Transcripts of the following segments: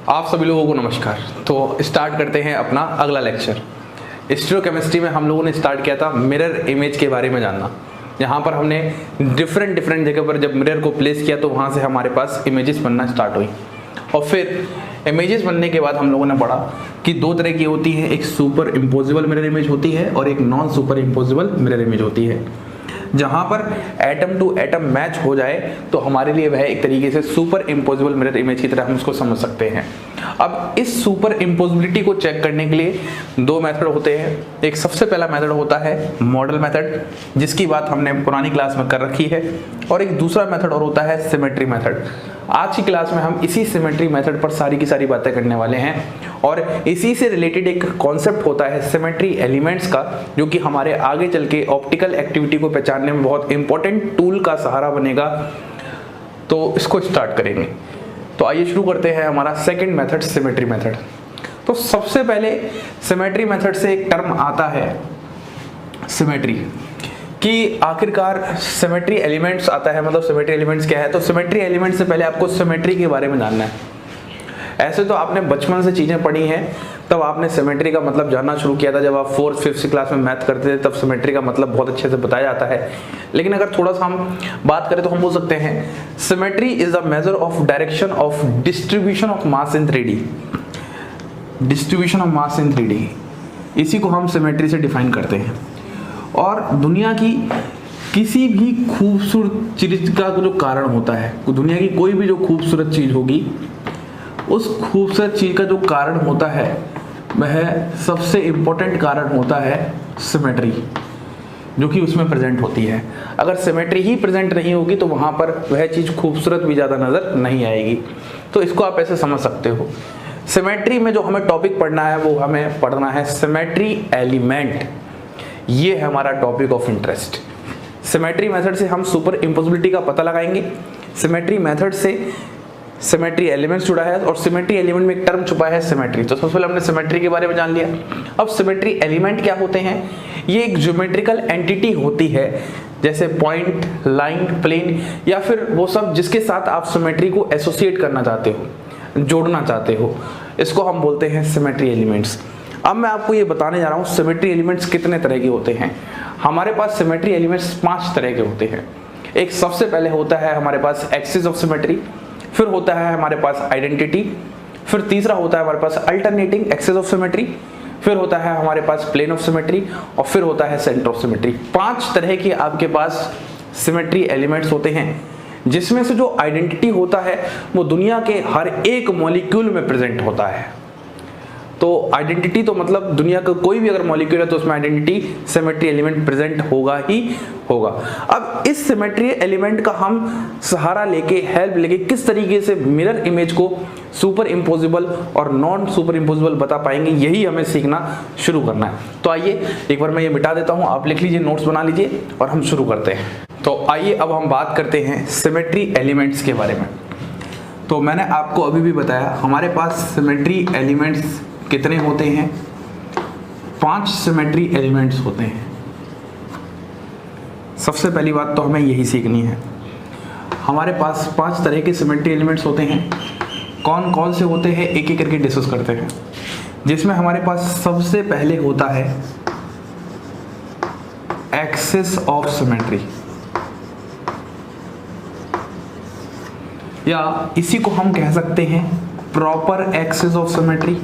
आप सभी लोगों को नमस्कार। तो स्टार्ट करते हैं अपना अगला लेक्चर। स्टीरियोकेमिस्ट्री में हम लोगों ने स्टार्ट किया था मिरर इमेज के बारे में जानना। यहाँ पर हमने डिफरेंट जगह पर जब मिरर को प्लेस किया तो वहाँ से हमारे पास इमेजेस बनना स्टार्ट हुई, और फिर इमेजेस बनने के बाद हम लोगों ने पढ़ा कि दो तरह की होती है, एक सुपर इम्पोजिबल मिरर इमेज होती है और एक non super imposable mirror image होती है। जहाँ पर एटम टू एटम मैच हो जाए तो हमारे लिए वह एक तरीके से सुपर इम्पोजिबल मिरर इमेज की तरह हम उसको समझ सकते हैं। अब इस सुपर इम्पोजिबिलिटी को चेक करने के लिए दो मेथड होते हैं। एक सबसे पहला मेथड होता है मॉडल मेथड, जिसकी बात हमने पुरानी क्लास में कर रखी है, और एक दूसरा मेथड और होता है सिमेट्री मेथड। आज की क्लास में हम इसी सिमेट्री मेथड पर सारी की सारी बातें करने वाले हैं, और इसी से रिलेटेड एक कॉन्सेप्ट होता है सिमेट्री एलिमेंट्स का, जो कि हमारे आगे चल के ऑप्टिकल एक्टिविटी को पहचानने में बहुत इंपॉर्टेंट टूल का सहारा बनेगा। तो इसको स्टार्ट करेंगे। तो आइए शुरू करते हैं हमारा सेकंड मेथड, सिमेट्री मेथड। तो सबसे पहले सिमेट्री मेथड से एक टर्म आता है सिमेट्री, कि आखिरकार सिमेट्री एलिमेंट्स आता है, मतलब सिमेट्री एलिमेंट्स क्या है। तो सिमेट्री एलिमेंट्स से पहले आपको सिमेट्री के बारे में जानना है। ऐसे तो आपने बचपन से चीजें पढ़ी हैं, तब आपने सिमेट्री का मतलब जानना शुरू किया था जब आप 4th 5th क्लास में मैथ करते थे, तब सिमेट्री का मतलब बहुत अच्छे से बताया जाता है। लेकिन अगर थोड़ा सा हम बात करें तो हम बोल सकते हैं symmetry is the measure of direction of distribution of mass in 3D। Distribution of mass in 3D, इसी को हम सिमेट्री से डिफाइन करते हैं। और दुनिया की किसी भी खूबसूरत चीज का जो कारण होता है, दुनिया की कोई भी जो खूबसूरत चीज होगी, उस खूबसूरत चीज का जो कारण होता है वह सबसे इंपॉर्टेंट कारण होता है सिमेट्री, जो कि उसमें प्रेजेंट होती है। अगर सिमेट्री ही प्रेजेंट नहीं होगी तो वहां पर वह चीज खूबसूरत भी ज्यादा नजर नहीं आएगी। तो इसको आप ऐसे समझ सकते हो। सिमेट्री में जो हमें टॉपिक पढ़ना है वो हमें पढ़ना है सिमेट्री एलिमेंट। ये है हमारा topic of interest. Symmetry method से हम सुपर इम्पोसिबिलिटी का पता लगाएंगे। सिमेट्री मेथड से सिमेट्री एलिमेंट्स जुड़ा है, और सिमेट्री एलिमेंट में एक टर्म छुपा है सिमेट्री। तो सबसे पहले हमने सिमेट्री के बारे में जान लिया। अब सिमेट्री एलिमेंट क्या होते हैं? ये एक ज्योमेट्रिकल एंटिटी होती है, जैसे पॉइंट, लाइन, प्लेन, या फिर वो सब जिसके साथ आप सिमेट्री को एसोसिएट करना चाहते हो, जोड़ना चाहते हो, इसको हम बोलते हैं सिमेट्री एलिमेंट्स। अब मैं आपको ये बताने जा रहा हूँ सिमेट्री एलिमेंट्स कितने तरह के होते हैं। हमारे पास सिमेट्री एलिमेंट्स 5 तरह के होते हैं। एक सबसे पहले होता है हमारे पास एक्सिस ऑफ सिमेट्री, फिर होता है हमारे पास आइडेंटिटी, फिर तीसरा होता है हमारे पास अल्टरनेटिंग एक्सिस ऑफ सिमेट्री, फिर होता है हमारे पास प्लेन ऑफ सिमेट्री, और फिर होता है सेंटर ऑफ सिमेट्री। 5 तरह के आपके पास सिमेट्री एलिमेंट्स होते हैं, जिसमें से जो आइडेंटिटी होता है वो दुनिया के हर एक मॉलिक्यूल में प्रेजेंट होता है। तो आइडेंटिटी तो मतलब दुनिया का कोई भी अगर मॉलिक्यूल है तो उसमें आइडेंटिटी सिमेट्री एलिमेंट प्रेजेंट होगा ही होगा। अब इस सिमेट्री एलिमेंट का हम सहारा लेके, हेल्प लेके किस तरीके से मिरर इमेज को सुपर इम्पोजिबल और नॉन सुपर इम्पोजिबल बता पाएंगे, यही हमें सीखना शुरू करना है। तो आइए एक बार मैं ये मिटा देता हूँ, आप लिख लीजिए, नोट्स बना लीजिए, और हम शुरू करते हैं। तो आइए अब हम बात करते हैं सिमेट्री एलिमेंट्स के बारे में। तो मैंने आपको अभी भी बताया हमारे पास सिमेट्री एलिमेंट्स कितने होते हैं? 5 सिमेट्री एलिमेंट्स होते हैं। सबसे पहली बात तो हमें यही सीखनी है, हमारे पास 5 तरह के सिमेट्री एलिमेंट्स होते हैं। कौन कौन से होते हैं एक एक करके डिस्कस करते हैं। जिसमें हमारे पास सबसे पहले होता है एक्सिस ऑफ सिमेट्री, या इसी को हम कह सकते हैं प्रॉपर एक्सिस ऑफ सिमेट्री,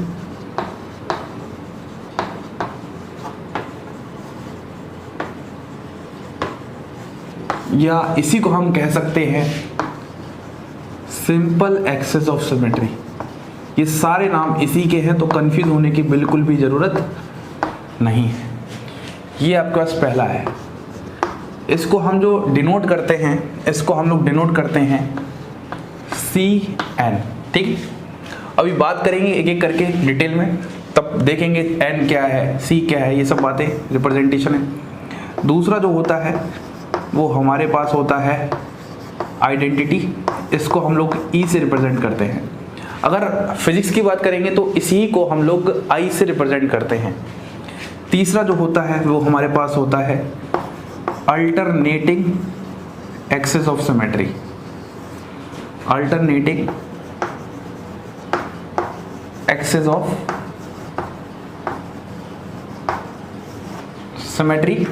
या इसी को हम कह सकते हैं सिंपल एक्सिस ऑफ सिमेट्री। ये सारे नाम इसी के हैं, तो कंफ्यूज होने की बिल्कुल भी जरूरत नहीं है। ये आपके पास पहला है। इसको हम जो डिनोट करते हैं, इसको हम लोग डिनोट करते हैं CN। ठीक, अभी बात करेंगे एक एक करके डिटेल में, तब देखेंगे N क्या है, C क्या है, ये सब बातें रिप्रेजेंटेशन है। दूसरा जो होता है वो हमारे पास होता है आइडेंटिटी, इसको हम लोग E से रिप्रेजेंट करते हैं। अगर फिजिक्स की बात करेंगे तो इसी को हम लोग I से रिप्रेजेंट करते हैं। तीसरा जो होता है वो हमारे पास होता है alternating axis of symmetry. Alternating axis of symmetry,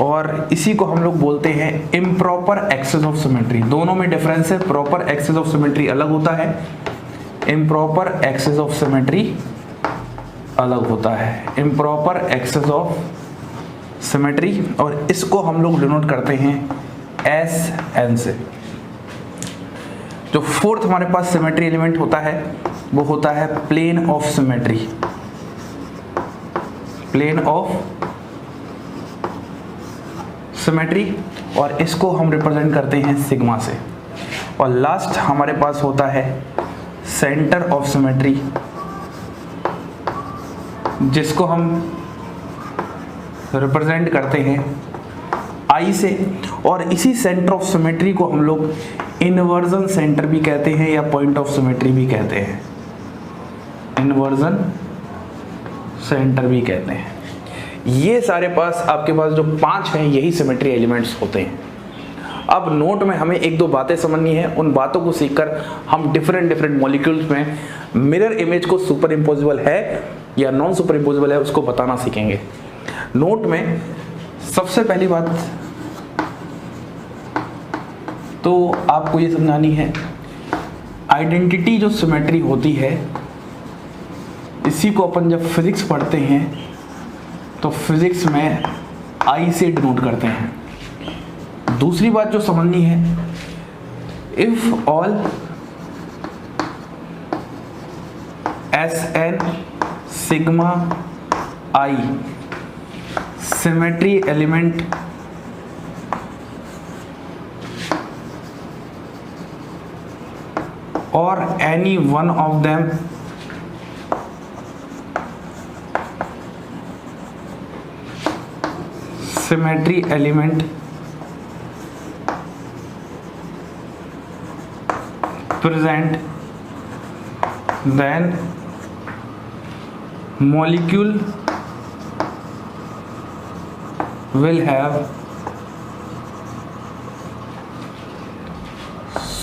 और इसी को हम लोग बोलते हैं इम्प्रॉपर एक्सेस ऑफ सिमेट्री। दोनों में डिफरेंस है, प्रॉपर एक्सेस ऑफ सिमेट्री अलग होता है, इम्प्रॉपर एक्सेस ऑफ सिमेट्री अलग होता है। इम्प्रॉपर एक्सेस ऑफ सिमेट्री, और इसको हम लोग डिनोट करते हैं SN से। जो फोर्थ हमारे पास सिमेट्री एलिमेंट होता है वो होता है plane of symmetry, plane of symmetry, और इसको हम रिप्रेजेंट करते हैं सिग्मा से। और लास्ट हमारे पास होता है सेंटर ऑफ सिमेट्री, जिसको हम रिप्रेजेंट करते हैं I से, और इसी सेंटर ऑफ सिमेट्री को हम लोग इन्वर्जन सेंटर भी कहते हैं या पॉइंट ऑफ सिमेट्री भी कहते हैं, इन्वर्जन सेंटर भी कहते हैं। ये सारे पास आपके पास जो 5 हैं यही सिमेट्री एलिमेंट्स होते हैं। अब नोट में हमें एक दो बातें समझनी है, उन बातों को सीखकर हम डिफरेंट मॉलिक्यूल्स में मिरर इमेज को सुपर इम्पोजिबल है या नॉन सुपर इम्पोजिबल है उसको बताना सीखेंगे। नोट में सबसे पहली बात तो आपको ये समझानी है, आइडेंटिटी जो सिमेट्री होती है इसी को अपन जब फिजिक्स पढ़ते हैं तो फिजिक्स में I से डिनोट करते हैं। दूसरी बात जो समझनी है, if all SN sigma I symmetry element or any one of them symmetry element present, then molecule will have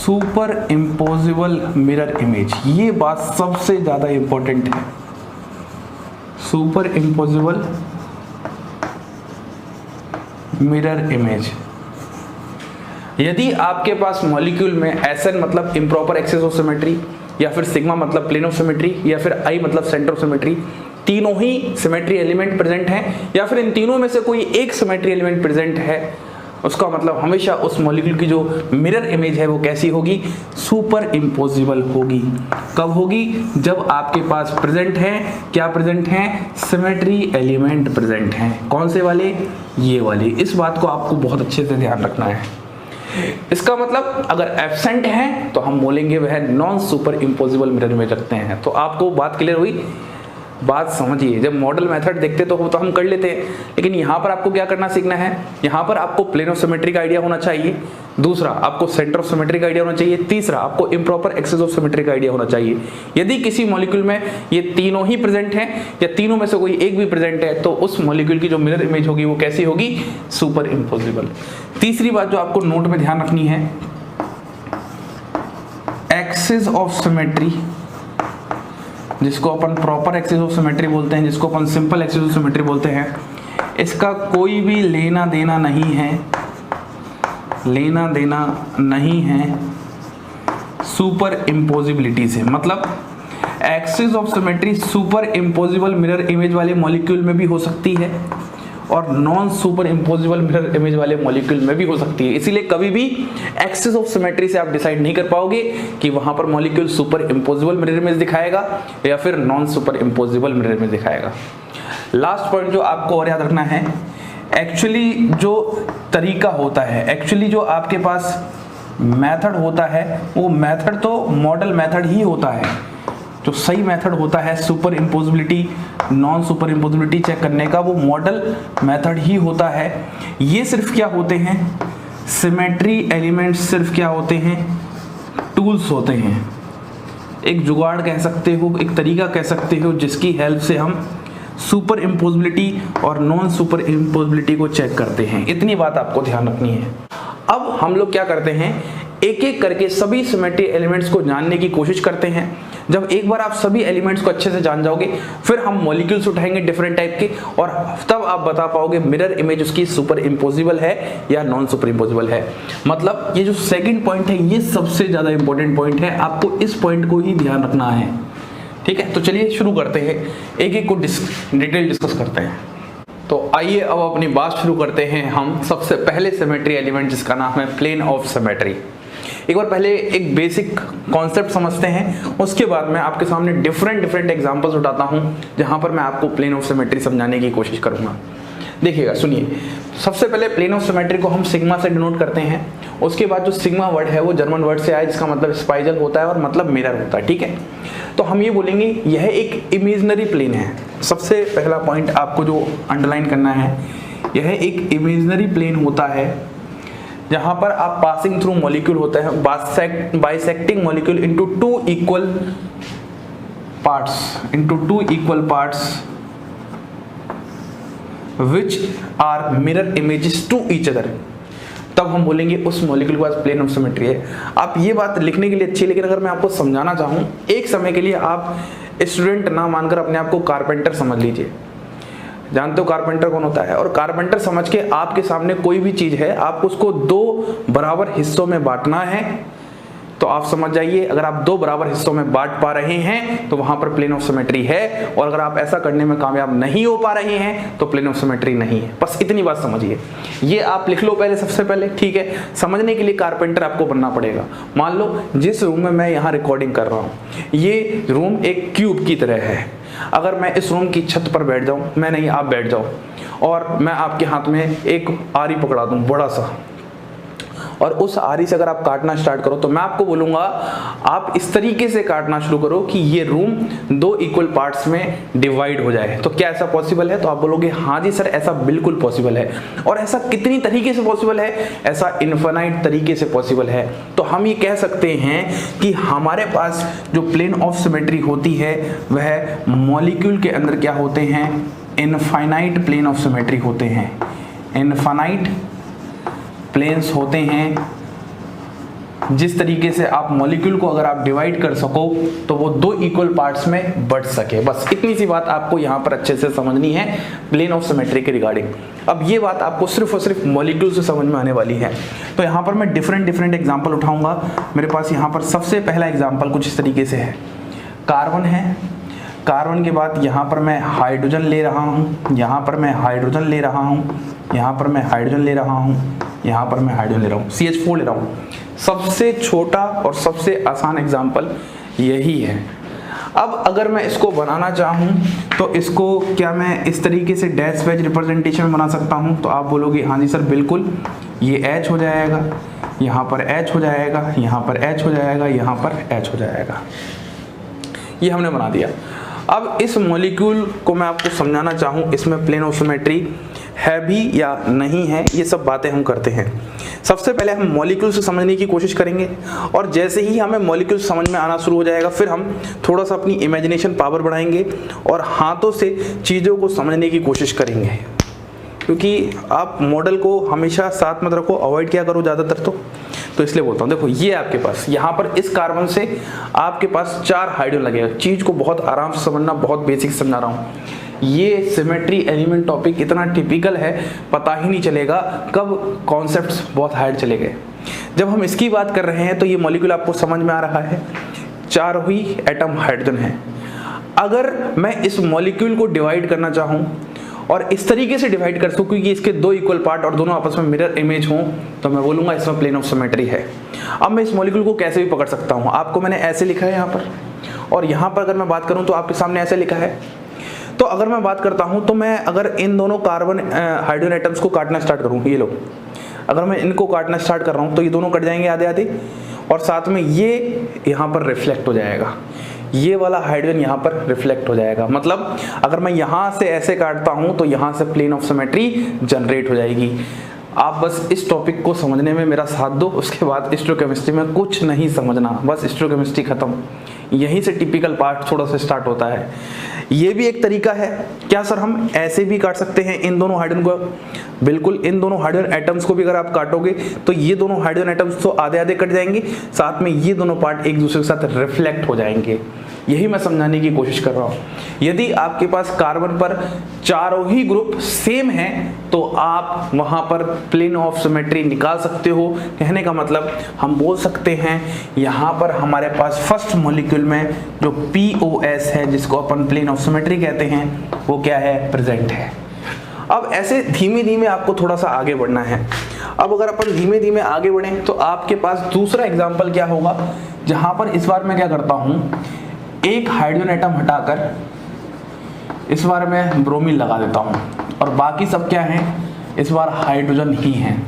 super imposable mirror image. ये बात सबसे ज़्यादा इंपॉर्टेंट है, सुपर इम्पोजिबल मिरर इमेज। यदि आपके पास मॉलिक्यूल में SN मतलब इम्प्रॉपर एक्सेस ऑफ सिमेट्री, या फिर सिग्मा मतलब प्लेन ऑफ सिमेट्री, या फिर I मतलब सेंटर ऑफ सिमेट्री, तीनों ही सिमेट्री एलिमेंट प्रेजेंट हैं, या फिर इन तीनों में से कोई एक सिमेट्री एलिमेंट प्रेजेंट है, उसका मतलब हमेशा उस मॉलिक्यूल की जो मिरर इमेज है वो कैसी होगी, सुपर इम्पोजिबल होगी। कब होगी, जब आपके पास प्रेजेंट है, क्या प्रेजेंट है, सिमेट्री एलिमेंट प्रेजेंट हैं। कौन से वाले, ये वाले। इस बात को आपको बहुत अच्छे से ध्यान रखना है। इसका मतलब अगर एब्सेंट है तो हम बोलेंगे वह non super imposable mirror image रखते हैं। तो आपको बात क्लियर हुई, बात समझिए। जब मॉडल मेथड देखते तो हम कर लेते हैं, लेकिन यहाँ पर आपको क्या करना सीखना है, यहाँ पर आपको प्लेन ऑफ सिमेट्री का आइडिया होना चाहिए, दूसरा आपको सेंटर ऑफ सिमेट्री का आइडिया होना चाहिए, तीसरा आपको इम्प्रॉपर एक्सेस ऑफ सिमेट्री का आइडिया होना चाहिए। यदि किसी मॉलिक्यूल में ये तीनों ही प्रेजेंट हैं या तीनों में से कोई एक भी प्रेजेंट है तो उस मॉलिक्यूल की जो मिरर इमेज होगी वो कैसी होगी, सुपर इम्पोजिबल। तीसरी बात जो आपको नोट में ध्यान रखनी है, एक्सेस ऑफ सिमेट्री, जिसको अपन प्रॉपर एक्सेस ऑफ सिमेट्री बोलते हैं, जिसको अपन सिंपल एक्सेस ऑफ सिमेट्री बोलते हैं, इसका कोई भी लेना देना नहीं है, लेना देना नहीं है सुपर इम्पोजिबिलिटी से। मतलब axis of symmetry super imposable mirror image वाले मॉलिक्यूल में भी हो सकती है और non super imposable mirror image वाले मॉलिक्यूल में भी हो सकती है। इसीलिए कभी भी एक्सेस ऑफ सिमेट्री से आप डिसाइड नहीं कर पाओगे कि वहां पर molecule super imposable mirror image दिखाएगा या फिर non super imposable mirror image दिखाएगा। लास्ट पॉइंट जो आपको और याद रखना है, एक्चुअली जो तरीका होता है, एक्चुअली जो आपके पास मेथड होता है वो मेथड तो मॉडल मेथड ही होता है। जो सही मेथड होता है सुपर इम्पोजिबिलिटी नॉन सुपर इम्पोजिबिलिटी चेक करने का, वो मॉडल मेथड ही होता है। ये सिर्फ क्या होते हैं, सिमेट्री एलिमेंट्स सिर्फ क्या होते हैं, टूल्स होते हैं। एक जुगाड़ कह सकते हो, एक तरीका कह सकते हो जिसकी हेल्प से हम सुपर इम्पोजिबिलिटी और नॉन सुपर इम्पोजिबिलिटी को चेक करते हैं। इतनी बात आपको ध्यान रखनी है। अब हम लोग क्या करते हैं, एक एक करके सभी सिमेट्री एलिमेंट्स को जानने की कोशिश करते हैं। जब एक बार आप सभी एलिमेंट्स को अच्छे से जान जाओगे, फिर हम मॉलिक्यूल्स उठाएंगे डिफरेंट टाइप के, और तब आप बता पाओगे मिरर इमेज उसकी सुपर इम्पोजिबल है या नॉन सुपर इम्पोजिबल है। मतलब ये जो सेकंड पॉइंट है ये सबसे ज्यादा इंपॉर्टेंट पॉइंट है, आपको इस पॉइंट को ही ध्यान रखना है। ठीक है, तो चलिए शुरू करते हैं, एक एक को डिटेल डिस्कस करते हैं। तो आइए अब अपनी बात शुरू करते हैं हम सबसे पहले सिमेट्री एलिमेंट जिसका नाम है प्लेन ऑफ सिमेट्री। एक बार पहले एक बेसिक कॉन्सेप्ट समझते हैं, उसके बाद मैं आपके सामने डिफरेंट एग्जांपल्स उठाता हूं जहां पर मैं आपको प्लेन ऑफ सिमेट्री समझाने की कोशिश करूंगा। देखिएगा, सुनिए, सबसे पहले प्लेन ऑफ सिमेट्री को हम सिग्मा से डिनोट करते हैं। उसके बाद जो सिग्मा वर्ड है वो जर्मन वर्ड से आया जिसका मतलब स्पाइरल होता है और मतलब मिरर होता है। ठीक है, तो हम ये बोलेंगे यह एक इमेजिनरी प्लेन है। सबसे पहला पॉइंट आपको जो अंडरलाइन करना है, यह एक इमेजिनरी प्लेन होता है जहां पर आप पासिंग थ्रू मॉलिक्यूल होता है, bisecting molecule into two equal parts which are mirror images to each other, तब हम बोलेंगे उस मॉलिक्यूल के पास प्लेन ऑफ सिमेट्री है। आप ये बात लिखने के लिए अच्छी है, लेकिन अगर मैं आपको समझाना चाहूँ एक समय के लिए, आप स्टूडेंट ना मानकर अपने आप को कारपेंटर समझ लीजिए। जानते हो कारपेंटर कौन होता है? और कारपेंटर समझ के आपके सामने कोई भी चीज है, आपको उसको दो बराबर हिस्सों में बांटना है, तो आप समझ जाइए अगर आप दो बराबर हिस्सों में बांट पा रहे हैं तो वहां पर प्लेन ऑफ सिमेट्री है, और अगर आप ऐसा करने में कामयाब नहीं हो पा रहे हैं तो प्लेन ऑफ सिमेट्री नहीं है। बस इतनी बात समझिए, ये आप लिख लो पहले सबसे पहले। ठीक है, समझने के लिए कारपेंटर आपको बनना पड़ेगा। मान लो जिस रूम में मैं यहाँ रिकॉर्डिंग कर रहा हूँ, ये रूम एक क्यूब की तरह है। अगर मैं इस रूम की छत पर बैठ जाऊं, मैं नहीं, आप बैठ जाओ, और मैं आपके हाथ में एक आरी पकड़ा दूं बड़ा सा, और उस आरी से अगर आप काटना स्टार्ट करो तो मैं आपको बोलूंगा आप इस तरीके से काटना शुरू करो कि ये रूम दो इक्वल पार्ट्स में डिवाइड हो जाए। तो क्या ऐसा पॉसिबल है? तो आप बोलोगे हाँ जी सर, ऐसा बिल्कुल पॉसिबल है। और ऐसा कितनी तरीके से पॉसिबल है? ऐसा इनफाइनाइट तरीके से पॉसिबल है। तो हम ये कह सकते हैं कि हमारे पास जो प्लेन ऑफ सिमेट्री होती है वह मॉलिक्यूल के अंदर क्या होते हैं? इनफाइनाइट प्लेन ऑफ सिमेट्री होते हैं। इनफाइनाइट प्लेन्स होते हैं जिस तरीके से आप मॉलिक्यूल को अगर आप डिवाइड कर सको तो वो दो इक्वल पार्ट्स में बढ़ सके। बस इतनी सी बात आपको यहाँ पर अच्छे से समझनी है प्लेन ऑफ सिमेट्री के रिगार्डिंग। अब ये बात आपको सिर्फ और सिर्फ मॉलिक्यूल से समझ में आने वाली है। तो यहाँ पर मैं डिफरेंट एग्जाम्पल उठाऊंगा। मेरे पास यहाँ पर सबसे पहला एग्जाम्पल कुछ इस तरीके से है। कार्बन है, कार्बन के बाद यहाँ पर मैं हाइड्रोजन ले रहा हूँ, यहाँ पर मैं हाइड्रोजन ले रहा हूँ, यहाँ पर मैं हाइड्रोजन ले रहा हूँ, यहाँ पर मैं हाइड्रोजन ले रहा हूँ, CH4 ले रहा हूँ। सबसे छोटा और सबसे आसान एग्जाम्पल यही है। अब अगर मैं इसको बनाना चाहूँ तो इसको क्या मैं इस तरीके से डैश वेज रिप्रेजेंटेशन में बना सकता हूँ? तो आप बोलोगे हाँ जी सर बिल्कुल, ये H हो जाएगा, यहाँ पर H हो जाएगा, यहाँ पर H हो जाएगा, यहाँ पर H हो जाएगा। ये हमने बना दिया। अब इस मॉलिक्यूल को मैं आपको समझाना चाहूँ इसमें प्लेन ऑफ सिमेट्री है भी या नहीं है, ये सब बातें हम करते हैं। सबसे पहले हम मॉलिक्यूल से समझने की कोशिश करेंगे, और जैसे ही हमें मॉलिक्यूल समझ में आना शुरू हो जाएगा फिर हम थोड़ा सा अपनी इमेजिनेशन पावर बढ़ाएंगे और हाथों से चीज़ों को समझने की कोशिश करेंगे। क्योंकि आप मॉडल को हमेशा साथ में रखो, अवॉइड क्या करो ज़्यादातर तो इसलिए बोलता हूँ। देखो ये आपके पास यहाँ पर इस कार्बन से आपके पास 4 हाइड्रोजन लगेगा। चीज़ को बहुत आराम से समझना, बहुत बेसिक समझा रहा हूँ। ये सिमेट्री एलिमेंट टॉपिक इतना टिपिकल है, पता ही नहीं चलेगा कब कॉन्सेप्ट्स बहुत हाइड चले गए। जब हम इसकी बात कर रहे हैं तो ये मॉलिक्यूल आपको समझ में आ रहा है, 4 ही एटम हाइड्रोजन है। अगर मैं इस मॉलिक्यूल को डिवाइड करना चाहूँ और इस तरीके से डिवाइड कर सकूँ कि इसके 2 इक्वल पार्ट और दोनों आपस में मिरर इमेज हों, तो मैं बोलूँगा इसमें प्लेन ऑफ सिमेट्री है। अब मैं इस मॉलिक्यूल को कैसे भी पकड़ सकता हूँ, आपको मैंने ऐसे लिखा है यहाँ पर, और यहाँ पर अगर मैं बात करूँ तो आपके सामने ऐसे लिखा है। तो अगर मैं बात करता हूँ तो मैं अगर इन दोनों कार्बन हाइड्रोजन एटम्स को काटना स्टार्ट करूँ, ये लो, अगर मैं इनको काटना स्टार्ट कर रहा हूँ तो ये दोनों कट जाएंगे आधे आधे, और साथ में ये यहाँ पर रिफ्लेक्ट हो जाएगा, ये वाला हाइड्रोजन यहाँ पर रिफ्लेक्ट हो जाएगा। मतलब अगर मैं यहाँ से ऐसे काटता हूँ तो यहाँ से प्लेन ऑफ सिमेट्री जनरेट हो जाएगी। आप बस इस टॉपिक को समझने में मेरा साथ दो, उसके बाद स्टोकेमिस्ट्री में कुछ नहीं समझना, बस स्टोकेमिस्ट्री खत्म। यहीं से टिपिकल पार्ट थोड़ा सा स्टार्ट होता है। ये भी एक तरीका है। क्या सर हम ऐसे भी काट सकते हैं इन दोनों हाइड्रोजन को? बिल्कुल, इन दोनों हाइड्रोजन एटम्स को भी अगर आप काटोगे तो ये दोनों हाइड्रोजन एटम्स तो आधे आधे कट जाएंगे, साथ में ये दोनों पार्ट एक दूसरे के साथ रिफ्लेक्ट हो जाएंगे। यही मैं समझाने की कोशिश कर रहा हूँ। यदि आपके पास कार्बन पर चारों ही ग्रुप सेम हैं तो आप वहां पर प्लेन ऑफ सिमेट्री निकाल सकते हो। कहने का मतलब हम बोल सकते हैं यहां पर हमारे पास फर्स्ट मॉलिक्यूल में जो POS है, जिसको अपन प्लेन ऑफ सिमेट्री कहते हैं, वो क्या है, प्रेजेंट है। अब ऐसे धीमे धीमे आपको थोड़ा सा आगे बढ़ना है। अब अगर अपन धीमे धीमे आगे बढ़ें तो आपके पास दूसरा एग्जाम्पल क्या होगा, जहां पर इस बार मैं क्या करता हूं, एक हाइड्रोजन एटम हटाकर इस बार मैं ब्रोमीन लगा देता हूं और बाकी सब क्या हैं, इस बार हाइड्रोजन ही हैं।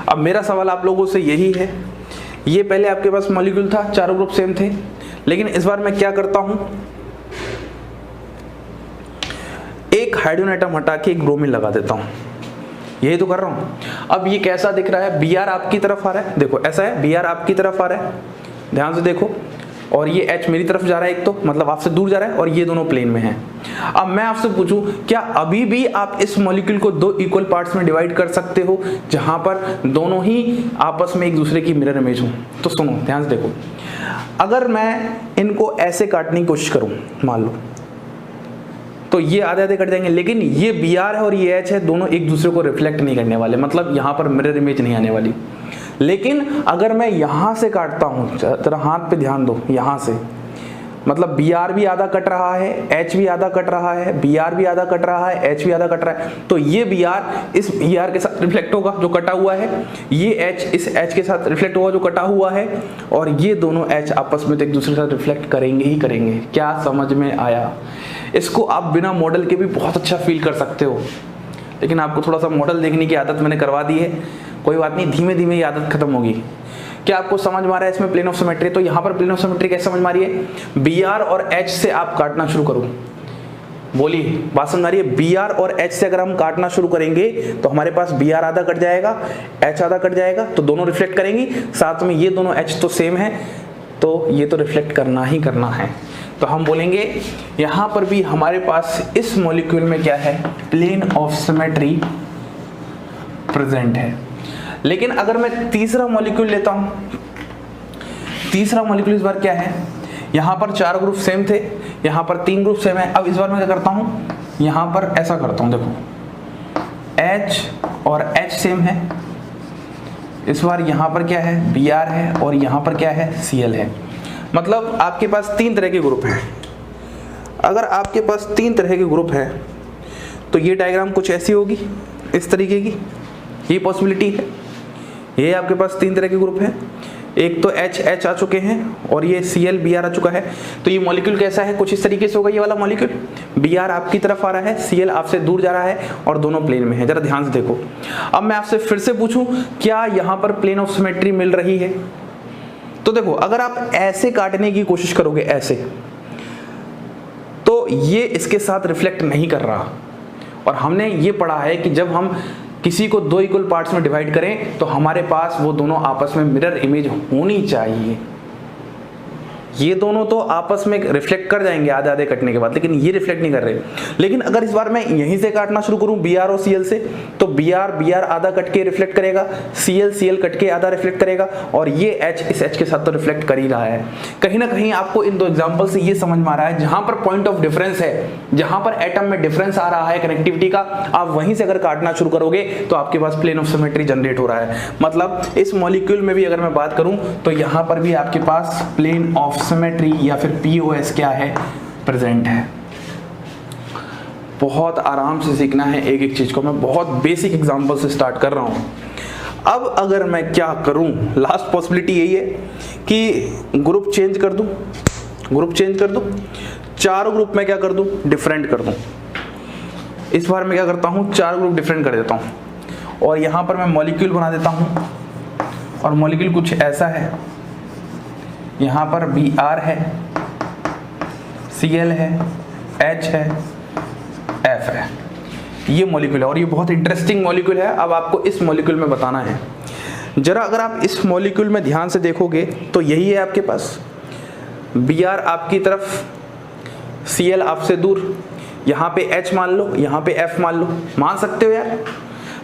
अब मेरा सवाल आप लोगों से यही है, ये पहले आपके पास मॉलिक्यूल था, चारों ग्रुप सेम थे, लेकिन इस बार मैं क्या करता हूं, एक हाइड्रोजन एटम हटा के एक ब्रोमीन लगा देता हूं। यही तो कर रहा हूं। अब ये कैसा दिख रहा है, Br आपकी तरफ आ रहा है, देखो ऐसा है, Br आपकी तरफ आ रहा है, ध्यान से देखो, और ये H मेरी तरफ जा रहा है, एक तो मतलब आपसे दूर जा रहा है, और ये दोनों प्लेन में हैं। अब मैं आपसे पूछूं, क्या अभी भी आप इस मॉलिक्यूल को दो इक्वल पार्ट्स में डिवाइड कर सकते हो जहां पर दोनों ही आपस में एक दूसरे की मिरर इमेज हो? तो सुनो, ध्यान से देखो, अगर मैं इनको ऐसे काटने की कोशिश करूं, मान लो, तो ये आधे आधे कट जाएंगे, लेकिन ये Br है और ये H है, दोनों एक दूसरे को रिफ्लेक्ट नहीं करने वाले, मतलब यहाँ पर मिरर इमेज नहीं आने वाली। लेकिन अगर मैं यहाँ से काटता हूँ, जरा हाथ पे ध्यान दो, यहाँ से, मतलब Br भी आधा कट रहा है, H भी आधा कट रहा है, Br भी आधा कट रहा है, H भी आधा कट रहा है, तो ये Br इस Br के साथ रिफ्लेक्ट होगा जो कटा हुआ है, ये H इस H के साथ रिफ्लेक्ट होगा जो कटा हुआ है, और ये दोनों H आपस में तो एक दूसरे के साथ रिफ्लेक्ट करेंगे ही करेंगे। क्या समझ में आया? इसको आप बिना मॉडल के भी बहुत अच्छा फील कर सकते हो, लेकिन आपको थोड़ा सा मॉडल देखने की आदत मैंने करवा दी है, कोई बात नहीं, धीमे धीमे ये आदत खत्म होगी। क्या आपको समझ में आ रहा है इसमें प्लेन ऑफ सिमेट्री? तो यहाँ पर प्लेन ऑफ सिमेट्री कैसे समझ में आ रही है, Br और H से आप काटना शुरू करो, बोलिए बात समझ आ रही है? Br और H से अगर हम काटना शुरू करेंगे तो हमारे पास Br आधा कट जाएगा, H आधा कट जाएगा, तो दोनों रिफ्लेक्ट करेंगी, साथ में ये दोनों H तो सेम है, तो ये तो रिफ्लेक्ट करना ही करना है। तो हम बोलेंगे यहां पर भी हमारे पास इस मॉलिक्यूल में क्या है, प्लेन ऑफ सिमेट्री प्रेजेंट है। लेकिन अगर मैं तीसरा मॉलिक्यूल लेता हूं, तीसरा मॉलिक्यूल इस बार क्या है, यहां पर चार ग्रुप सेम थे, यहां पर तीन ग्रुप सेम है। अब इस बार मैं क्या करता हूं, यहां पर ऐसा करता हूं, देखो H और H सेम है, इस बार यहां पर क्या है, Br है, और यहां पर क्या है, Cl है। मतलब आपके पास तीन तरह के ग्रुप हैं। अगर आपके पास तीन तरह के ग्रुप हैं तो ये डायग्राम कुछ ऐसी होगी, इस तरीके की, ये पॉसिबिलिटी है। ये आपके पास तीन तरह के ग्रुप हैं, एक तो H आ चुके हैं और ये Cl Br आ चुका है। तो ये मॉलिक्यूल कैसा है, कुछ इस तरीके से होगा। ये वाला मॉलिक्यूल Br आपकी तरफ आ रहा है, Cl आपसे दूर जा रहा है, और दोनों प्लेन में है। जरा ध्यान से देखो। अब मैं आपसे फिर से पूछूं, क्या यहाँ पर प्लेन ऑफ सिमेट्री मिल रही है? तो देखो, अगर आप ऐसे काटने की कोशिश करोगे ऐसे, तो ये इसके साथ रिफ्लेक्ट नहीं कर रहा। और हमने ये पढ़ा है कि जब हम किसी को दो इक्वल पार्ट्स में डिवाइड करें तो हमारे पास वो दोनों आपस में मिरर इमेज होनी चाहिए। ये दोनों तो आपस में रिफ्लेक्ट कर जाएंगे आधे आधे कटने के बाद, लेकिन ये रिफ्लेक्ट नहीं कर रहे। लेकिन अगर इस बार मैं यहीं से काटना शुरू करूं Br और Cl से, तो Br आधा कट के रिफ्लेक्ट करेगा, Cl कट के आधा रिफ्लेक्ट करेगा, और ये H इस H के साथ तो रिफ्लेक्ट कर ही रहा है। कहीं ना कहीं आपको इन दो एग्जाम्पल से ये समझ में आ रहा है, जहां पर पॉइंट ऑफ डिफरेंस है, जहां पर एटम में डिफरेंस आ रहा है कनेक्टिविटी का, आप वहीं से अगर काटना शुरू करोगे तो आपके पास प्लेन ऑफ सिमेट्री जनरेट हो रहा है। मतलब इस मॉलिक्यूल में भी अगर मैं बात करूं तो यहां पर भी आपके पास प्लेन ऑफ सिमेट्री या फिर POS क्या है, प्रेजेंट है। बहुत आराम से सीखना है एक एक चीज को, मैं बहुत बेसिक एग्जांपल से स्टार्ट कर रहा हूं। अब अगर मैं क्या करूं, लास्ट पॉसिबिलिटी यही है कि ग्रुप चेंज कर दूं, ग्रुप चेंज कर दूं, चारों ग्रुप में क्या कर दूं, डिफरेंट कर दूं। इस बार मैं क्या करता हूं, चार ग्रुप डिफरेंट कर देता हूं, और यहां पर मैं मॉलिक्यूल बना देता हूं, और मॉलिक्यूल कुछ ऐसा है, यहाँ पर Br है, Cl है, H है, F है। ये मॉलिक्यूल है और ये बहुत इंटरेस्टिंग मॉलिक्यूल है। अब आपको इस मॉलिक्यूल में बताना है। जरा अगर आप इस मॉलिक्यूल में ध्यान से देखोगे तो यही है आपके पास, Br आपकी तरफ, Cl आपसे दूर, यहाँ पे H मान लो, यहाँ पे F मान लो, मान सकते हो यार।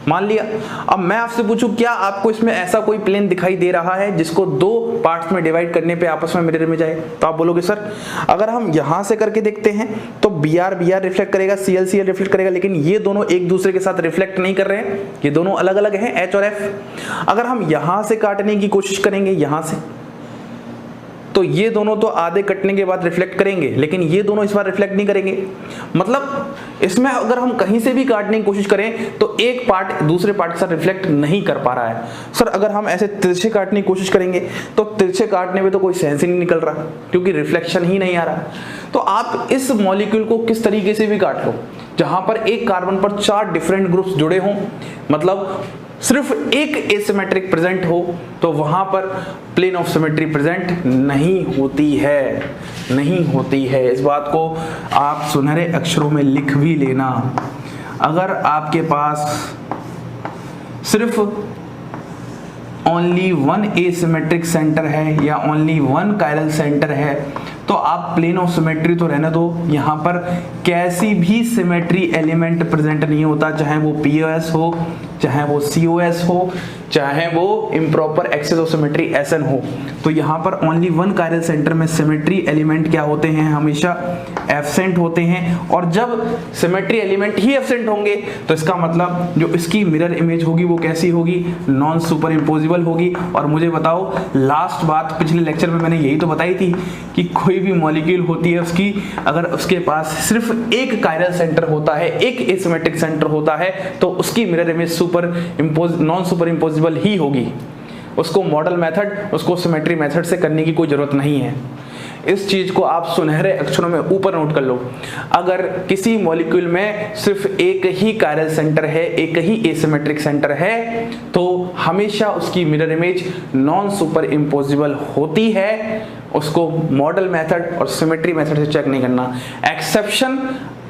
मान लिया। अब मैं आपसे पूछूं क्या आपको इसमें ऐसा कोई प्लेन दिखाई दे रहा है जिसको दो पार्ट्स में डिवाइड करने पे आपस में मिरर इमेज आए? तो आप बोलोगे सर अगर हम यहां से करके देखते हैं तो BR BR रिफ्लेक्ट करेगा, CL CL रिफ्लेक्ट करेगा, लेकिन ये दोनों एक दूसरे के साथ रिफ्लेक्ट नहीं कर रहे हैं, ये दोनों अलग अलग हैं H और F। अगर हम यहां से काटने की कोशिश करेंगे यहां से, तो ये दोनों तो आधे कटने के बाद रिफ्लेक्ट करेंगे, लेकिन ये दोनों इस बार रिफ्लेक्ट नहीं करेंगे। मतलब इसमें अगर हम कहीं से भी काटने की कोशिश करें तो एक पार्ट दूसरे पार्ट के साथ रिफ्लेक्ट नहीं कर पा रहा है। सर अगर हम ऐसे तिरछे काटने की कोशिश करेंगे तो तिरछे काटने में तो कोई सेंस ही नहीं निकल रहा, क्योंकि रिफ्लेक्शन ही नहीं आ रहा। तो आप इस मॉलिक्यूल को किस तरीके से भी काट लो, जहां पर एक कार्बन पर 4 डिफरेंट ग्रुप्स जुड़े हों, मतलब सिर्फ एक एसिमेट्रिक प्रेजेंट हो, तो वहां पर प्लेन ऑफ सिमेट्री प्रेजेंट नहीं होती है, नहीं होती है। इस बात को आप सुनहरे अक्षरों में लिख भी लेना। अगर आपके पास सिर्फ ओनली वन एसिमेट्रिक सेंटर है या ओनली वन कायरल सेंटर है तो आप प्लेन ऑफ सिमेट्री तो रहने दो, यहाँ पर कैसी भी सिमेट्री एलिमेंट प्रेजेंट नहीं होता, चाहे वो POS हो, चाहे वो COS हो, चाहे वो improper axis of symmetry SN हो। तो यहाँ पर ओनली वन कायरल सेंटर में सिमेट्री एलिमेंट क्या होते हैं, हमेशा एब्सेंट होते हैं। और जब सिमेट्री एलिमेंट ही एब्सेंट होंगे तो इसका मतलब जो इसकी मिरर इमेज होगी वो कैसी होगी, नॉन सुपर इम्पोजिबल होगी। और मुझे बताओ, लास्ट बात पिछले लेक्चर में मैंने यही तो बताई थी कि कोई भी मॉलिक्यूल होती है उसकी, अगर उसके पास सिर्फ एक कायरल सेंटर होता है, एक एसिमेट्रिक सेंटर होता है, तो उसकी mirror image non super imposable ही होगी। उसको मॉडल मेथड, उसको सिमेट्री मेथड से करने की कोई जरूरत नहीं है। इस चीज को आप सुनहरे अक्षरों में ऊपर नोट कर लो। अगर किसी मॉलिक्यूल में सिर्फ एक ही कायरल सेंटर है, एक ही एसिमेट्रिक सेंटर है, तो हमेशा उसकी mirror image non super imposable होती है। उसको मॉडल मेथड और सिमेट्री मेथड से चेक नहीं करना। एक्सेप्शन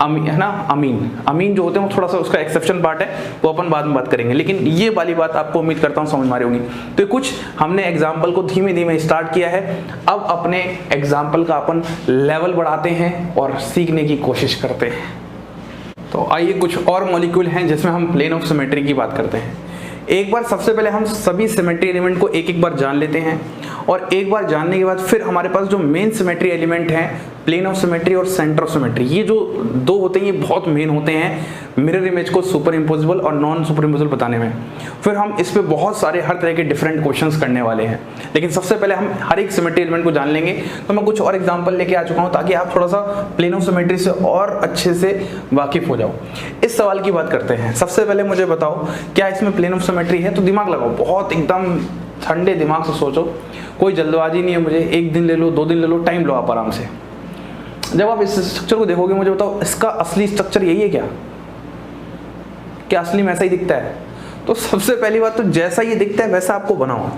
है ना, अमीन जो होते हैं वो थोड़ा सा उसका एक्सेप्शन पार्ट है, वो अपन बाद में बात करेंगे, लेकिन ये वाली बात आपको उम्मीद करता हूँ समझ में आ रही होगी। तो कुछ हमने एग्जाम्पल को धीमे धीमे स्टार्ट किया है। अब अपने एग्जाम्पल का अपन लेवल बढ़ाते हैं और सीखने की कोशिश करते हैं। तो आइए कुछ और मॉलिक्यूल हैं जिसमें हम प्लेन ऑफ सिमेट्री की बात करते हैं। एक बार सबसे पहले हम सभी सिमेट्री एलिमेंट को एक एक बार जान लेते हैं, और एक बार जानने के बाद फिर हमारे पास जो मेन सिमेट्री एलिमेंट हैं, प्लेन ऑफ सिमेट्री और सेंटर ऑफ सिमेट्री, ये जो दो होते हैं ये बहुत मेन होते हैं मिरर इमेज को सुपर इम्पोजिबल और नॉन सुपर इम्पोजिबल बताने में। फिर हम इस पे बहुत सारे हर तरह के डिफरेंट क्वेश्चंस करने वाले हैं, लेकिन सबसे पहले हम हर एक सिमेट्री एलिमेंट को जान लेंगे। तो मैं कुछ और एग्जांपल लेके आ चुका हूँ ताकि आप थोड़ा सा प्लेन ऑफ सिमेट्री से और अच्छे से वाकिफ हो जाओ। इस सवाल की बात करते हैं। सबसे पहले मुझे बताओ क्या इसमें प्लेन ऑफ सिमेट्री है? तो दिमाग लगाओ, बहुत एकदम ठंडे दिमाग से सोचो, कोई जल्दबाजी नहीं है मुझे, 1 दिन ले लो, 2 दिन ले लो, टाइम लो आप आराम से। जब आप इस स्ट्रक्चर को देखोगे मुझे बताओ इसका असली स्ट्रक्चर यही है क्या? क्या असली में ऐसा ही दिखता है? तो सबसे पहली बात तो जैसा ये दिखता है वैसा आपको बनाओ।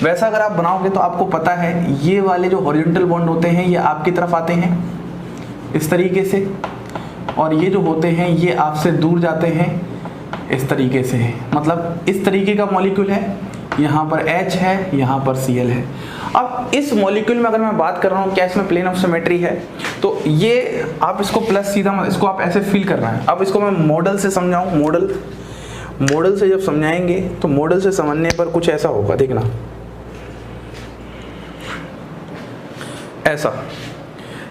वैसा अगर आप बनाओगे तो आपको पता है ये वाले जो हॉरिजॉन्टल बॉन्ड होते हैं ये आपकी तरफ आते हैं इस तरीके से, और ये जो होते हैं ये आपसे दूर जाते हैं इस तरीके से। मतलब इस तरीके का मॉलिक्यूल है, यहाँ पर H है, यहाँ पर Cl है। अब इस मॉलिक्यूल में अगर मैं बात कर रहा हूँ क्या इसमें प्लेन ऑफ सिमेट्री है, तो ये आप इसको प्लस सीधा इसको आप ऐसे फील करना है। अब इसको मैं मॉडल से समझाऊँ, मॉडल से जब समझाएंगे तो मॉडल से समझने पर कुछ ऐसा होगा, देखना ऐसा,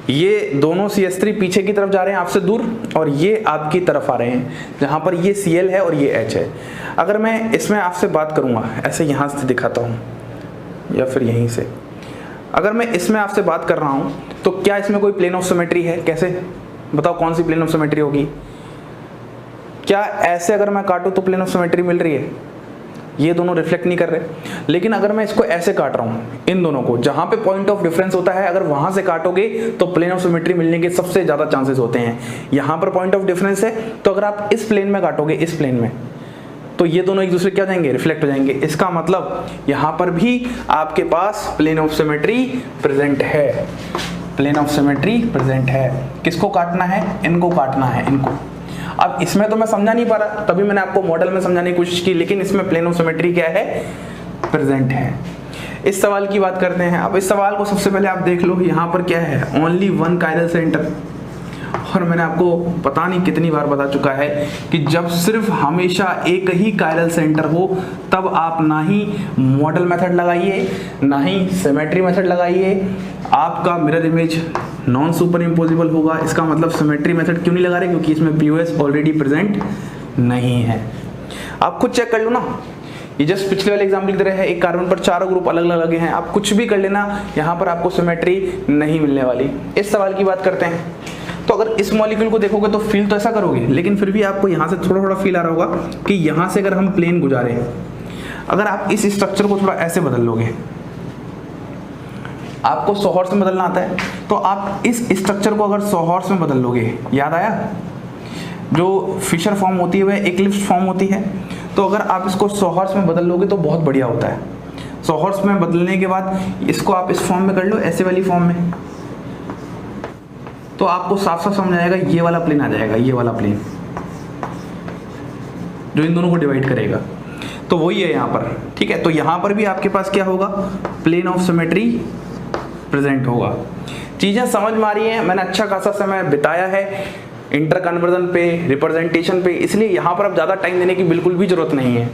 ये दोनों CH3 पीछे की तरफ जा रहे हैं आपसे दूर, और ये आपकी तरफ आ रहे हैं जहाँ पर ये Cl है और ये H है। अगर मैं इसमें आपसे बात करूँगा, ऐसे यहाँ से दिखाता हूँ या फिर यहीं से, अगर मैं इसमें आपसे बात कर रहा हूँ तो क्या इसमें कोई प्लेन ऑफ सिमेट्री है? कैसे बताओ कौन सी प्लेन ऑफ सिमेट्री होगी? क्या ऐसे अगर मैं काटूँ तो प्लेन ऑफ सिमेट्री मिल रही है? ये दोनों रिफ्लेक्ट नहीं कर रहे। लेकिन अगर मैं इसको ऐसे काट रहा हूँ, इन दोनों को, जहां पे पॉइंट ऑफ डिफरेंस होता है, अगर वहां से काटोगे तो प्लेन ऑफ सिमेट्री मिलने के सबसे ज्यादा चांसेस होते हैं। यहां पर पॉइंट ऑफ डिफरेंस है, तो अगर आप इस प्लेन में काटोगे, इस प्लेन में, तो ये दोनों एक दूसरे क्या हो जाएंगे? रिफ्लेक्ट हो जाएंगे। इसका मतलब यहां पर भी आपके पास प्लेन ऑफ सिमेट्री प्रेजेंट है, प्लेन ऑफ सिमेट्री प्रेजेंट है। किसको काटना है? इनको काटना है, इनको। अब इसमें तो मैं समझा नहीं पा रहा, तभी मैंने आपको मॉडल में समझाने की कोशिश की, लेकिन इसमें प्लेन ऑफ सिमेट्री क्या है? प्रेजेंट है। इस सवाल की बात करते हैं। अब इस सवाल को सबसे पहले आप देख लो, यहाँ पर क्या है? ओनली वन कायरल सेंटर, और मैंने आपको पता नहीं कितनी बार बता चुका है कि जब सिर्फ हमेशा एक ही कायरल सेंटर हो तब आप ना ही मॉडल मेथड लगाइए ना ही सिमेट्री मेथड लगाइए, आपका mirror image non super imposable होगा। इसका मतलब सिमेट्री मेथड क्यों नहीं लगा रहे, क्योंकि इसमें पीओएस ऑलरेडी प्रेजेंट नहीं है। आप खुद चेक कर लो ना, ये जस्ट पिछले वाले एग्जाम्पल की तरह है, एक कार्बन पर चारों ग्रुप अलग अलग लगे हैं, आप कुछ भी कर लेना, यहाँ पर आपको सिमेट्री नहीं मिलने वाली। इस सवाल की बात करते हैं, तो अगर इस मॉलिक्यूल को देखोगे तो फील तो ऐसा करोगे, लेकिन फिर भी आपको यहाँ से थोड़ा थोड़ा फील आ रहा होगा कि यहाँ से अगर हम प्लेन गुजारे, अगर आप इस स्ट्रक्चर को थोड़ा ऐसे बदल लोगे, आपको सोहर्स में बदलना आता है, तो आप इस स्ट्रक्चर को अगर सोहर्स में बदल लोगे, याद आया जो फिशर फॉर्म होती है वह एक्लिप्स फॉर्म होती है, तो अगर आप इसको सोहर्स में बदल लोगे तो बहुत बढ़िया होता है। सोहर्स में बदलने के बाद इसको आप इस फॉर्म में कर लो, ऐसे वाली फॉर्म में, तो आपको साफ साफ समझ आएगा, ये वाला प्लेन आ जाएगा, ये वाला प्लेन जो इन दोनों को डिवाइड करेगा, तो वही है यहाँ पर। ठीक है, तो यहाँ पर भी आपके पास क्या होगा, प्लेन ऑफ सिमेट्री प्रेजेंट होगा। चीजें समझ में आ रही हैं, मैंने अच्छा खासा समय बिताया है इंटर कन्वर्जन पे, रिप्रेजेंटेशन पे, इसलिए यहाँ पर अब ज़्यादा टाइम देने की बिल्कुल भी जरूरत नहीं है।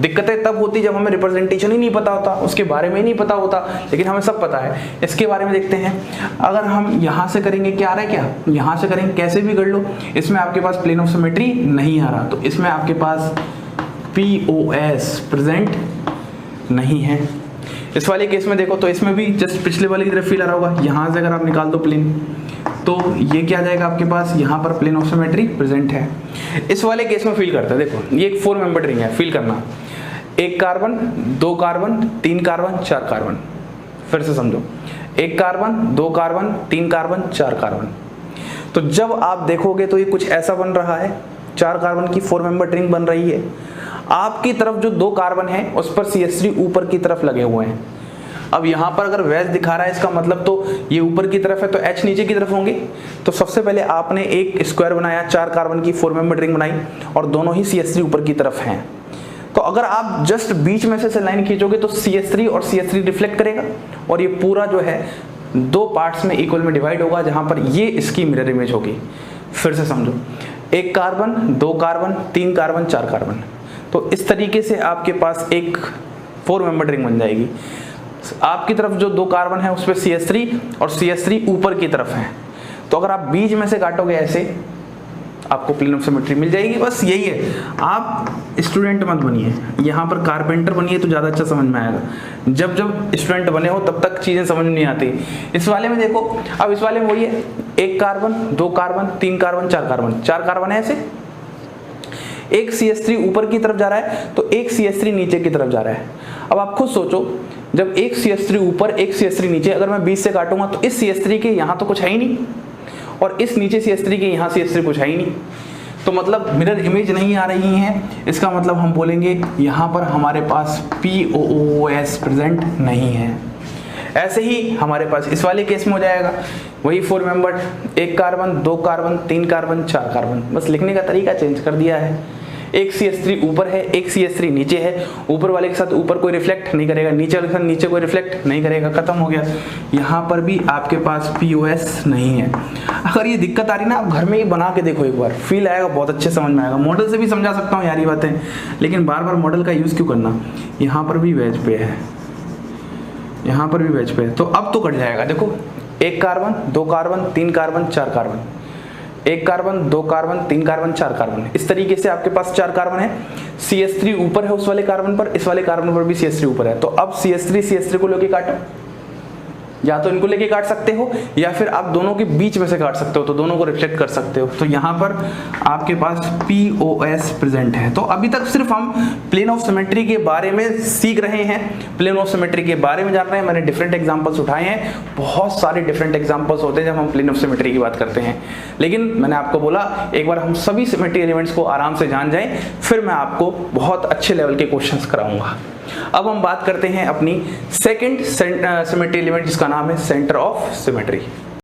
दिक्कतें तब होती जब हमें रिप्रेजेंटेशन ही नहीं पता होता, उसके बारे में ही नहीं पता होता, लेकिन हमें सब पता है। इसके बारे में देखते हैं, अगर हम यहाँ से करेंगे, क्या आ रहा है, क्या यहाँ से करेंगे, कैसे भी कर लो, इसमें आपके पास प्लेन ऑफ सिमेट्री नहीं आ रहा, तो इसमें आपके पास POS प्रेजेंट नहीं है। इस वाले केस में देखो तो इसमें भी जस्ट पिछले वाले की तरफ फील आ रहा होगा, यहाँ से अगर आप निकाल दो प्लेन, तो ये क्या आ जाएगा आपके पास, यहाँ पर प्लेन ऑफ सिमेट्री प्रेजेंट है। इस वाले केस में फील करते हैं, देखो ये एक 4 मेंबर्ड रिंग है, फील करना, 1 कार्बन 2 कार्बन 3 कार्बन 4 कार्बन, फिर से समझो, 1 कार्बन 2 कार्बन 3 कार्बन 4 कार्बन। तो जब आप देखोगे तो ये कुछ ऐसा बन रहा है, 4 कार्बन की 4 मेंबर्ड रिंग बन रही है, आपकी तरफ जो 2 कार्बन है उस पर CH3 ऊपर की तरफ लगे हुए हैं। अब यहाँ पर अगर वैज दिखा रहा है, इसका मतलब तो ये ऊपर की तरफ है तो H नीचे की तरफ होंगे। तो सबसे पहले आपने एक स्क्वायर बनाया, 4 कार्बन की 4 मेंबर्ड रिंग बनाई और दोनों ही CH3 ऊपर की तरफ हैं। तो अगर आप जस्ट बीच में से लाइन खींचोगे तो CH3 और CH3 रिफ्लेक्ट करेगा और ये पूरा जो है 2 पार्ट्स में इक्वल में डिवाइड होगा, जहाँ पर ये इसकी मिरर इमेज होगी। फिर से समझो, 1 कार्बन 2 कार्बन 3 कार्बन 4 कार्बन, तो इस तरीके से आपके पास एक 4 मेंबर्ड रिंग बन जाएगी। आपकी तरफ जो 2 कार्बन है उस पर CH3 और CH3 ऊपर की तरफ है, तो अगर आप बीच में से काटोगे ऐसे, आपको प्लेन ऑफ सिमेट्री मिल जाएगी। बस यही है, आप स्टूडेंट मत बनिए, यहाँ पर कारपेंटर बनिए तो ज़्यादा अच्छा समझ में आएगा। जब जब स्टूडेंट बने हो तब तक चीज़ें समझ नहीं आती। इस वाले में देखो, अब इस वाले में वही है, 1 carbon 2 carbon 3 carbon 4 carbon, 4 carbon है ऐसे, एक CH3 ऊपर की तरफ जा रहा है तो एक CH3 नीचे की तरफ जा रहा है। अब आप खुद सोचो, जब एक CH3 ऊपर एक CH3 नीचे, अगर मैं 20 से काटूंगा तो इस CH3 के यहाँ तो कुछ है ही नहीं और इस नीचे CH3 के यहाँ CH3 कुछ है ही नहीं, तो मतलब मिरर इमेज नहीं आ रही है। इसका मतलब हम बोलेंगे यहाँ पर हमारे पास POS प्रेजेंट नहीं है। ऐसे ही हमारे पास इस वाले केस में हो जाएगा, वही 4 membered, 1 carbon 2 carbon 3 carbon 4 carbon, बस लिखने का तरीका चेंज कर दिया है। एक CH3 ऊपर है, एक CH3 नीचे है, ऊपर वाले के साथ ऊपर कोई रिफ्लेक्ट नहीं करेगा, नीचे वाले के साथ नीचे कोई रिफ्लेक्ट नहीं करेगा, खत्म हो गया। यहाँ पर भी आपके पास POS नहीं है। अगर ये दिक्कत आ रही ना, आप घर में ही बना के देखो एक बार, फील आएगा, बहुत अच्छे समझ में आएगा। मॉडल से भी समझा सकता हूँ यार ये बातें, लेकिन बार बार मॉडल का यूज़ क्यों करना। यहाँ पर भी वेज पे है, यहाँ पर भी वेज पे है, तो अब तो कट जाएगा। देखो, 1 carbon 2 carbon 3 carbon 4 carbon, 1 carbon 2 carbon 3 carbon 4 carbon, इस तरीके से आपके पास 4 कार्बन है। CH3 ऊपर है उस वाले कार्बन पर, इस वाले कार्बन पर भी CH3 ऊपर है, तो अब CH3 को लेके काटो, या तो इनको लेके काट सकते हो या फिर आप दोनों के बीच में से काट सकते हो, तो दोनों को रिफ्लेक्ट कर सकते हो। तो यहाँ पर आपके पास POS प्रेजेंट है। तो अभी तक सिर्फ हम प्लेन ऑफ सिमेट्री के बारे में सीख रहे हैं, प्लेन ऑफ सिमेट्री के बारे में जान रहे हैं। मैंने डिफरेंट एग्जांपल्स उठाए हैं, बहुत सारे डिफरेंट एग्जांपल्स होते हैं जब हम प्लेन ऑफ सिमेट्री की बात करते हैं, लेकिन मैंने आपको बोला एक बार हम सभी सिमेट्री एलिमेंट्स को आराम से जान जाएं, फिर मैं आपको बहुत अच्छे लेवल के क्वेश्चंस कराऊंगा। अब हम बात करते हैं अपनी सेकंड सिमेट्री एलिमेंट, जिसका नाम है सेंटर ऑफ सिमेट्री।